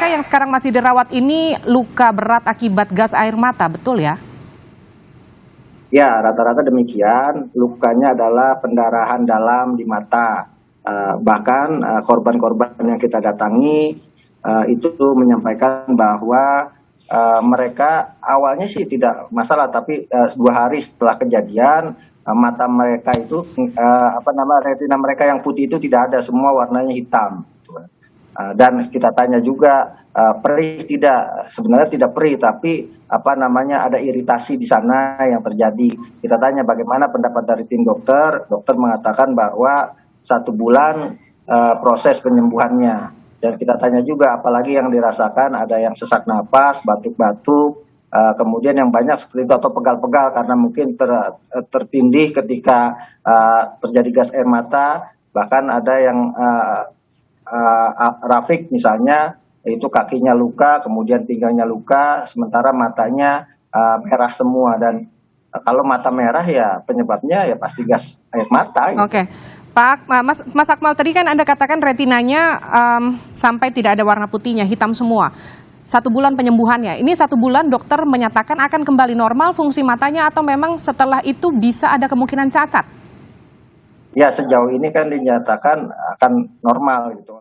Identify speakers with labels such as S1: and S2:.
S1: mereka yang sekarang masih dirawat ini luka berat akibat gas air mata, betul ya?
S2: Ya, rata-rata demikian. Lukanya adalah pendarahan dalam di mata. Bahkan korban-korban yang kita datangi itu menyampaikan bahwa mereka awalnya sih tidak masalah, tapi 2 hari setelah kejadian mata mereka itu retina mereka yang putih itu tidak ada, semua warnanya hitam. Dan kita tanya juga perih tidak, sebenarnya tidak perih, tapi ada iritasi di sana yang terjadi. Kita tanya bagaimana pendapat dari tim dokter. Dokter mengatakan bahwa 1 bulan proses penyembuhannya. Dan kita tanya juga apalagi yang dirasakan, ada yang sesak napas, batuk-batuk, kemudian yang banyak seperti itu atau pegal-pegal karena mungkin tertindih ketika terjadi gas air mata. Bahkan ada yang Rafiq misalnya, itu kakinya luka, kemudian pinggangnya luka, sementara matanya merah semua. Dan kalau mata merah ya penyebabnya ya pasti gas air mata. Gitu.
S1: Oke. Pak, Mas Akmal, tadi kan Anda katakan retinanya sampai tidak ada warna putihnya, hitam semua. 1 bulan penyembuhannya. Ini 1 bulan dokter menyatakan akan kembali normal fungsi matanya atau memang setelah itu bisa ada kemungkinan cacat?
S2: Ya, sejauh ini kan dinyatakan akan normal gitu.